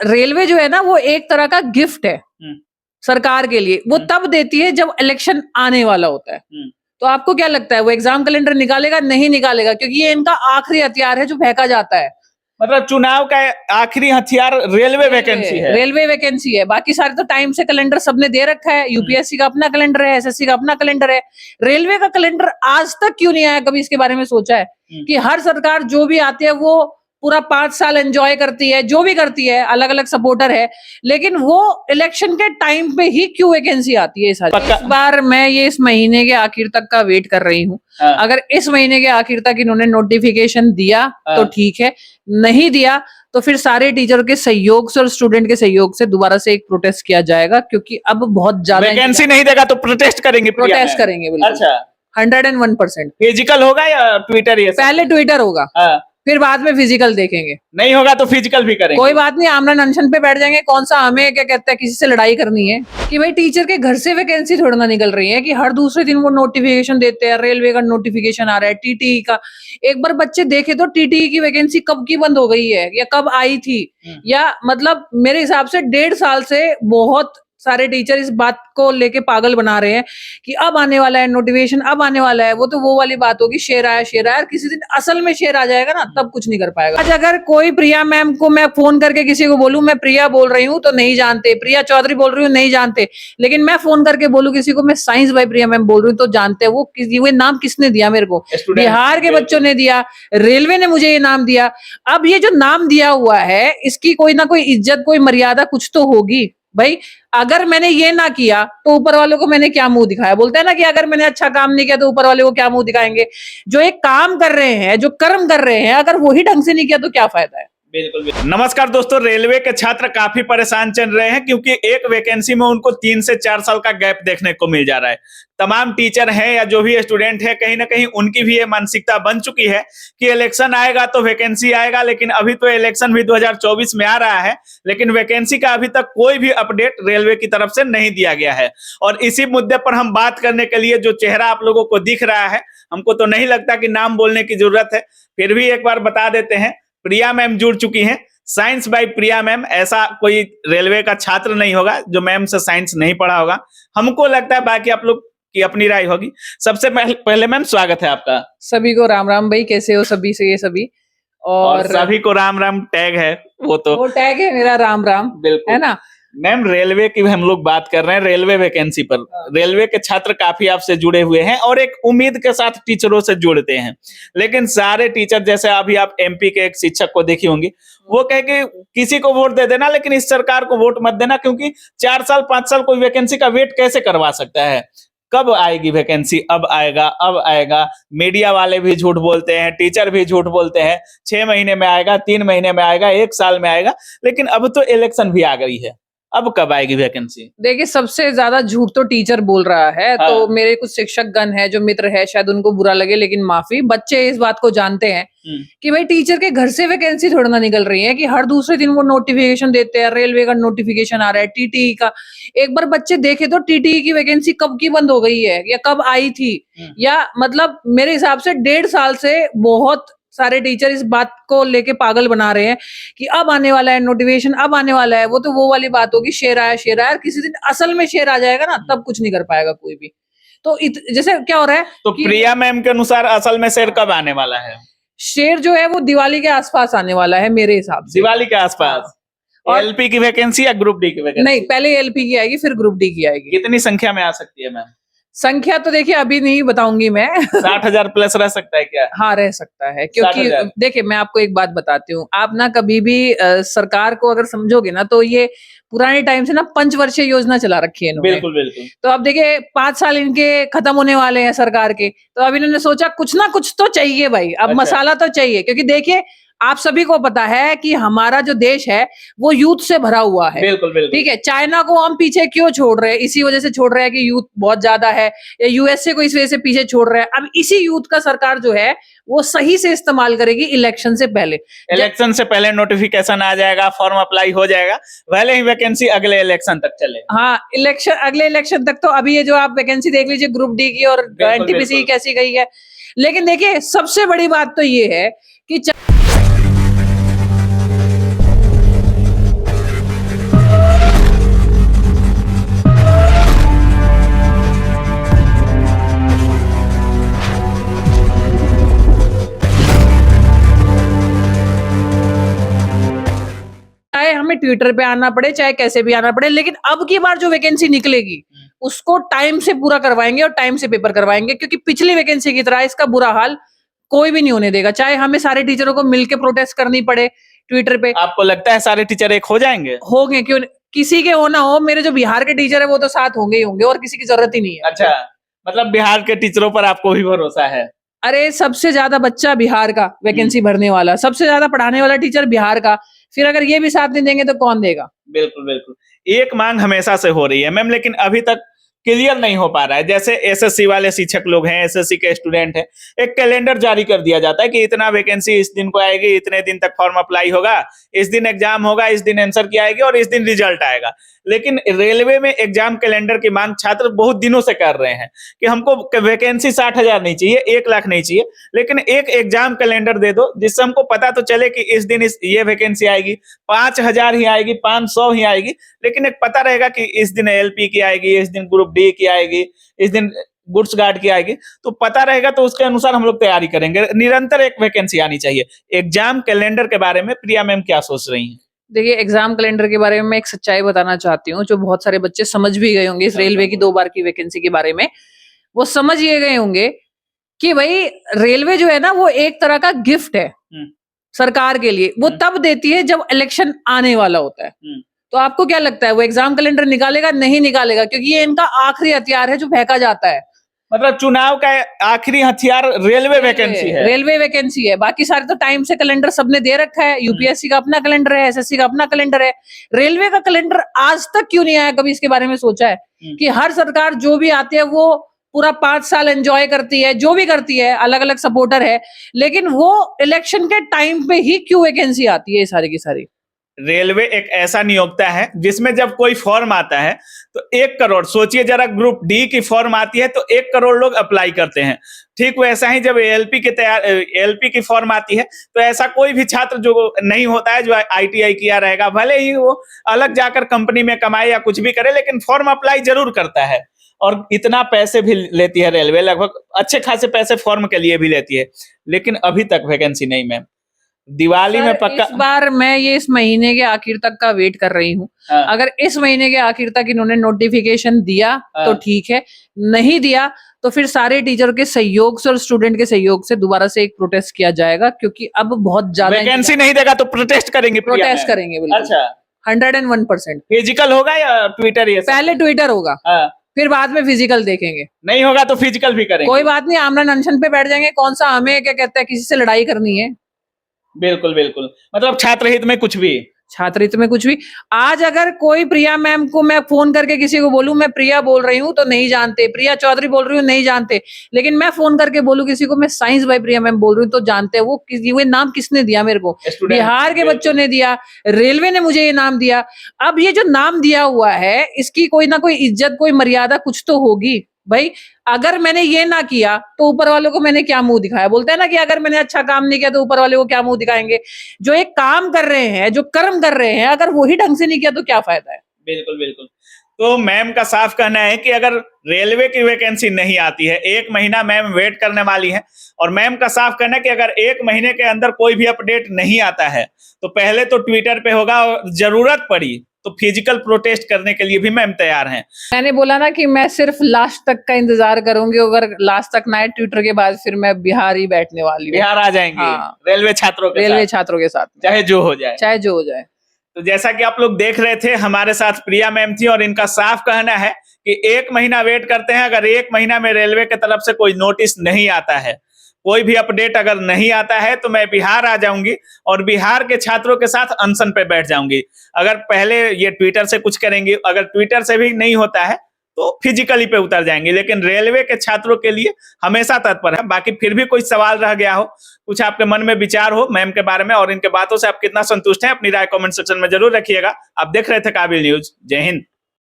Railway जो है ना वो एक तरह का गिफ्ट है सरकार के लिए। वो तब देती है जब इलेक्शन आने वाला होता है। तो आपको क्या लगता है वो एग्जाम कैलेंडर निकालेगा? नहीं निकालेगा, क्योंकि ये इनका आखिरी हथियार है जो फेंका जाता है। मतलब चुनाव का आखिरी हथियार रेलवे वैकेंसी है। रेलवे वैकेंसी है, बाकी सारे तो टाइम से कैलेंडर सबने दे रखा है। यूपीएससी का अपना कैलेंडर है, एसएससी का अपना कैलेंडर है। रेलवे का कैलेंडर आज तक क्यों नहीं आया? कभी इसके बारे में सोचा है कि हर सरकार जो भी आती है वो पूरा 5 साल एंजॉय करती है, जो भी करती है, अलग अलग सपोर्टर है, लेकिन वो इलेक्शन के टाइम पे ही क्यों वैकेंसी आती है? इस बार मैं ये इस महीने के आखिर तक का वेट कर रही हूँ। अगर इस महीने के आखिर तक इन्होंने नोटिफिकेशन दिया तो ठीक है, नहीं दिया तो फिर सारे टीचर के सहयोग से और स्टूडेंट के सहयोग से दोबारा से एक प्रोटेस्ट किया जाएगा, क्योंकि अब बहुत ज्यादा वैकेंसी नहीं देगा तो प्रोटेस्ट करेंगे। प्रोटेस्ट करेंगे बिल्कुल। अच्छा, 101%। फिजिकल होगा या ट्विटर? ये पहले ट्विटर होगा, फिर बाद में फिजिकल देखेंगे। नहीं होगा तो फिजिकल भी करेंगे। कोई बात नहीं, आमना अनशन पे बैठ जाएंगे। कौन सा हमें क्या कहते हैं किसी से लड़ाई करनी है कि भाई टीचर के घर से वैकेंसी थोड़ा ना निकल रही है कि हर दूसरे दिन वो नोटिफिकेशन देते हैं। रेलवे का नोटिफिकेशन आ रहा है, टीटीई का। एक बार बच्चे देखे तो टीटीई की वैकेंसी कब की बंद हो गई है या कब आई थी, या मतलब मेरे हिसाब से 1.5 साल से बहुत सारे टीचर इस बात को लेके पागल बना रहे हैं कि अब आने वाला है नोटिफिकेशन, अब आने वाला है। वो तो वो वाली बात होगी, शेर आया शेर आया। किसी दिन असल में शेर आ जाएगा ना, तब कुछ नहीं कर पाएगा। आज अगर कोई प्रिया मैम को मैं फोन करके किसी को बोलूं मैं प्रिया बोल रही हूँ तो नहीं जानते, प्रिया चौधरी बोल रही हूँ नहीं जानते, लेकिन मैं फोन करके बोलूं किसी को मैं साइंस बाई प्रिया मैम बोल रही हूँ तो जानते हैं। वो नाम किसने दिया मेरे को? बिहार के बच्चों ने दिया, रेलवे ने मुझे ये नाम दिया। अब ये जो नाम दिया हुआ है इसकी कोई ना कोई इज्जत, कोई मर्यादा कुछ तो होगी भाई। अगर मैंने ये ना किया तो ऊपर वालों को मैंने क्या मुंह दिखाया? बोलते हैं ना कि अगर मैंने अच्छा काम नहीं किया तो ऊपर वाले को क्या मुंह दिखाएंगे। जो एक काम कर रहे हैं, जो कर्म कर रहे हैं, अगर वही ढंग से नहीं किया तो क्या फायदा है? बिल्कुल बिल्कुल। नमस्कार दोस्तों, रेलवे के छात्र काफी परेशान चल रहे हैं क्योंकि एक वैकेंसी में उनको 3 से 4 साल का गैप देखने को मिल जा रहा है। तमाम टीचर हैं या जो भी स्टूडेंट है, कहीं ना कहीं उनकी भी ये मानसिकता बन चुकी है कि इलेक्शन आएगा तो वैकेंसी आएगा, लेकिन अभी तो इलेक्शन भी 2024 में आ रहा है, लेकिन वैकेंसी का अभी तक कोई भी अपडेट रेलवे की तरफ से नहीं दिया गया है। और इसी मुद्दे पर हम बात करने के लिए जो चेहरा आप लोगों को दिख रहा है, हमको तो नहीं लगता कि नाम बोलने की जरूरत है, फिर भी एक बार बता देते हैं। प्रिया मैम जुड़ चुकी हैं, साइंस बाय प्रिया मैम। ऐसा कोई रेलवे का छात्र नहीं होगा जो मैम से साइंस नहीं पढ़ा होगा, हमको लगता है। बाकी आप लोग की अपनी राय होगी। सबसे पहले मैम स्वागत है आपका। सभी को राम राम भाई, कैसे हो सभी से? ये सभी और सभी को राम राम टैग है, वो टैग है मेरा राम राम, बिल्कुल है ना। मैम, रेलवे की हम लोग बात कर रहे हैं, रेलवे वैकेंसी पर। रेलवे के छात्र काफी आपसे जुड़े हुए हैं और एक उम्मीद के साथ टीचरों से जुड़ते हैं, लेकिन सारे टीचर, जैसे अभी आप एमपी के एक शिक्षक को देखी होंगी, वो कहे कि किसी को वोट दे देना लेकिन इस सरकार को वोट मत देना, क्योंकि 4 साल 5 साल कोई वैकेंसी का वेट कैसे करवा सकता है? कब आएगी वैकेंसी? अब आएगा, अब आएगा। मीडिया वाले भी झूठ बोलते हैं, टीचर भी झूठ बोलते हैं। 6 महीने में आएगा, 3 महीने में आएगा, 1 साल में आएगा, लेकिन अब तो इलेक्शन भी आ गई है। अब कब आएगी वैकेंसी? देखिए, सबसे ज्यादा झूठ तो टीचर बोल रहा है। हाँ। तो मेरे कुछ शिक्षक गण है जो मित्र है, शायद उनको बुरा लगे लेकिन माफी। बच्चे इस बात को जानते हैं कि भाई टीचर के घर से वैकेंसी थोड़ा ना निकल रही है कि हर दूसरे दिन वो नोटिफिकेशन देते हैं। रेलवे का नोटिफिकेशन आ रहा है, टीटीई का। एक बार बच्चे देखे तो टीटीई की वैकेंसी कब की बंद हो गई है या कब आई थी, या मतलब मेरे हिसाब से 1.5 साल से बहुत सारे टीचर इस बात को लेके पागल बना रहे हैं कि अब आने वाला है नोटिफिकेशन, अब आने वाला है। वो तो वो वाली बात होगी, शेर आया शेर आया। किसी दिन असल में शेर आ जाएगा ना, तब कुछ नहीं कर पाएगा कोई भी। तो जैसे क्या हो रहा है तो प्रिया मैम के अनुसार असल में शेर कब आने वाला है? शेर जो है वो दिवाली के आसपास आने वाला है मेरे हिसाब से। दिवाली के आसपास। और एलपी की वैकेंसी या ग्रुप डी की वैकेंसी? नहीं, पहले एलपी की आएगी फिर ग्रुप डी की आएगी। कितनी संख्या में आ सकती है मैम? संख्या तो देखिए अभी नहीं बताऊंगी मैं। 60,000 प्लस रह सकता है क्या? हाँ, रह सकता है, क्योंकि देखिए मैं आपको एक बात बताती हूँ। आप ना कभी भी सरकार को अगर समझोगे ना, तो ये पुराने टाइम से ना पंचवर्षीय योजना चला रखी है इन्होंने। बिल्कुल बिल्कुल। तो अब देखिए 5 साल इनके खत्म होने वाले हैं सरकार के, तो अब इन्होंने सोचा कुछ ना कुछ तो चाहिए भाई। अब मसाला तो चाहिए, क्योंकि देखिए आप सभी को पता है कि हमारा जो देश है वो यूथ से भरा हुआ है। बिल्कुल बिल्कुल। ठीक है, चाइना को हम पीछे क्यों छोड़ रहे हैं? इसी वजह से छोड़ रहे हैं कि यूथ बहुत ज्यादा है, या यूएसए को इस वजह से पीछे छोड़ रहे हैं। अब इसी यूथ का सरकार जो है वो सही से इस्तेमाल करेगी इलेक्शन से पहले। इलेक्शन से पहले नोटिफिकेशन आ जाएगा, फॉर्म अप्लाई हो जाएगा, भले ही वैकेंसी अगले इलेक्शन तक चले। हाँ, अगले इलेक्शन तक। तो अभी ये जो आप वैकेंसी देख लीजिए ग्रुप डी की और एनटीपीसी कैसी गई है। लेकिन देखिए सबसे बड़ी बात तो ये है कि चाहे हमें ट्विटर पे आना पड़े, चाहे कैसे भी आना पड़े, लेकिन अब की बार जो वैकेंसी निकलेगी उसको टाइम से पूरा करवाएंगे और टाइम से पेपर करवाएंगे, क्योंकि पिछली वैकेंसी की तरह इसका बुरा हाल कोई भी नहीं होने देगा। चाहे हमें सारे टीचरों को मिलकर प्रोटेस्ट करनी पड़े ट्विटर पे। आपको लगता है सारे टीचर एक हो जाएंगे? होंगे, क्यों किसी के हो ना हो, मेरे जो बिहार के टीचर है वो तो साथ होंगे ही होंगे, और किसी की जरूरत ही नहीं है। अच्छा, मतलब बिहार के टीचरों पर आपको भी भरोसा है? अरे सबसे ज्यादा बच्चा बिहार का वैकेंसी भरने वाला, सबसे ज्यादा पढ़ाने वाला टीचर बिहार का, फिर अगर ये भी साथ नहीं देंगे तो कौन देगा? बिल्कुल बिल्कुल। एक मांग हमेशा से हो रही है मैम, लेकिन अभी तक क्लियर नहीं हो पा रहा है। जैसे एसएससी वाले शिक्षक लोग हैं, एसएससी के स्टूडेंट हैं, एक कैलेंडर जारी कर दिया जाता है कि इतना वैकेंसी इस दिन को आएगी, इतने दिन तक फॉर्म अप्लाई होगा, इस दिन एग्जाम होगा, इस दिन आंसर की आएगी और इस दिन रिजल्ट आएगा। लेकिन रेलवे में एग्जाम कैलेंडर की मांग छात्र बहुत दिनों से कर रहे हैं कि हमको वैकेंसी 60,000 नहीं चाहिए, 1 लाख नहीं चाहिए, लेकिन एक एग्जाम कैलेंडर दे दो जिससे हमको पता तो चले कि इस दिन ये वैकेंसी आएगी, 5,000 ही आएगी, 500 ही आएगी, लेकिन एक पता रहेगा कि इस दिन एलपी की आएगी, इस दिन ग्रुप डी की आएगी, इस दिन गुड्स गार्ड की आएगी, तो पता रहेगा, तो उसके अनुसार हम लोग तैयारी करेंगे। निरंतर एक वैकेंसी आनी चाहिए। एग्जाम कैलेंडर के बारे में प्रिया मैम क्या सोच रही हैं? देखिए, एग्जाम कैलेंडर के बारे में मैं एक सच्चाई बताना चाहती हूँ, जो बहुत सारे बच्चे समझ भी गए होंगे इस रेलवे की 2 बार की वैकेंसी के बारे में। वो समझ ये गए होंगे कि भाई रेलवे जो है ना, वो एक तरह का गिफ्ट है सरकार के लिए। वो तब देती है जब इलेक्शन आने वाला होता है। तो आपको क्या लगता है वो एग्जाम कैलेंडर निकालेगा? नहीं निकालेगा, क्योंकि ये इनका आखिरी हथियार है जो फेंका जाता है। मतलब चुनाव का आखिरी हथियार रेलवे वैकेंसी है। रेलवे वैकेंसी है, बाकी सारे तो टाइम से कैलेंडर सबने दे रखा है। यूपीएससी का अपना कैलेंडर है, एसएससी का अपना कैलेंडर है। रेलवे का कैलेंडर आज तक क्यों नहीं आया? कभी इसके बारे में सोचा है कि हर सरकार जो भी आती है वो पूरा 5 साल एंजॉय करती है, जो भी करती है, अलग अलग सपोर्टर है, लेकिन वो इलेक्शन के टाइम पे ही क्यों वैकेंसी आती है सारी की सारी? रेलवे एक ऐसा नियोक्ता है जिसमें जब कोई फॉर्म आता है तो 1 करोड़, सोचिए जरा, ग्रुप डी की फॉर्म आती है तो 1 करोड़ लोग अप्लाई करते हैं। ठीक वैसा ही जब एलपी की फॉर्म आती है तो ऐसा कोई भी छात्र जो नहीं होता है जो आईटीआई किया रहेगा, भले ही वो अलग जाकर कंपनी में कमाए या कुछ भी करे, लेकिन फॉर्म अप्लाई जरूर करता है। और इतना पैसे भी लेती है रेलवे, लगभग अच्छे खासे पैसे फॉर्म के लिए भी लेती है, लेकिन अभी तक वैकेंसी नहीं मैम। दिवाली में पक्का इस बार मैं ये इस महीने के आखिर तक का वेट कर रही हूँ। अगर इस महीने के आखिर तक इन्होंने नोटिफिकेशन दिया तो ठीक है, नहीं दिया तो फिर सारे टीचर के सहयोग से और स्टूडेंट के सहयोग से दोबारा से एक प्रोटेस्ट किया जाएगा, क्योंकि अब बहुत ज्यादा वैकेंसी नहीं देगा तो प्रोटेस्ट करेंगे। प्रोटेस्ट करेंगे बिल्कुल। अच्छा, 101%। फिजिकल होगा या ट्विटर? ये पहले ट्विटर होगा, फिर बाद में फिजिकल देखेंगे। नहीं होगा तो फिजिकल भी करेंगे। कोई बात नहीं, आमना अनशन पे बैठ जाएंगे। कौन सा हमें क्या कहते हैं किसी से लड़ाई करनी है? बिल्कुल बिल्कुल, मतलब छात्र हित में कुछ भी, छात्र हित में कुछ भी। आज अगर कोई प्रिया मैम को मैं फोन करके किसी को बोलूं मैं प्रिया बोल रही हूँ तो नहीं जानते, प्रिया चौधरी बोल रही हूँ नहीं जानते, लेकिन मैं फोन करके बोलूं किसी को मैं साइंस बाई प्रिया मैम बोल रही हूँ तो जानते हैं। वो नाम किसने दिया मेरे को? बिहार के बच्चों ने दिया, रेलवे ने मुझे ये नाम दिया। अब ये जो नाम दिया हुआ है इसकी कोई ना कोई इज्जत, कोई मर्यादा कुछ तो होगी भाई। अगर मैंने ये ना किया तो ऊपर वालों को मैंने क्या मुंह दिखाया? बोलते हैं ना कि अगर मैंने अच्छा काम नहीं किया तो ऊपर वाले को क्या मुंह दिखाएंगे। जो एक काम कर रहे हैं, जो कर्म कर रहे हैं, अगर वही ढंग से नहीं किया तो क्या फायदा है? बिल्कुल बिल्कुल। तो मैम का साफ कहना है कि अगर रेलवे की वैकेंसी नहीं आती है, 1 महीना मैम वेट करने वाली है, और मैम का साफ कहना है कि अगर 1 महीने के अंदर कोई भी अपडेट नहीं आता है तो पहले तो ट्विटर पे होगा, और जरूरत पड़ी तो फिजिकल प्रोटेस्ट करने के लिए भी मैम तैयार हैं। मैंने बोला ना कि मैं सिर्फ लास्ट तक का इंतजार करूंगी, अगर लास्ट तक ना आए ट्विटर के बाद फिर मैं बिहार ही बैठने वाली हूँ। बिहार आ जाएंगे। हाँ। रेलवे छात्रों के साथ चाहे जो हो जाए। तो जैसा कि आप लोग देख रहे थे, हमारे साथ प्रिया मैम थी और इनका साफ कहना है कि 1 महीना वेट करते हैं। अगर 1 महीना में रेलवे की तरफ से कोई नोटिस नहीं आता है, कोई भी अपडेट अगर नहीं आता है, तो मैं बिहार आ जाऊंगी और बिहार के छात्रों के साथ अनशन पे बैठ जाऊंगी। अगर पहले ये ट्विटर से कुछ करेंगी, अगर ट्विटर से भी नहीं होता है तो फिजिकली पे उतर जाएंगे, लेकिन रेलवे के छात्रों के लिए हमेशा तत्पर है। बाकी फिर भी कोई सवाल रह गया हो, कुछ आपके मन में विचार हो मैम के बारे में और इनके बातों से आप कितना संतुष्ट हैं, अपनी राय कमेंट सेक्शन में जरूर रखिएगा। आप देख रहे थे काबिल न्यूज। जय हिंद।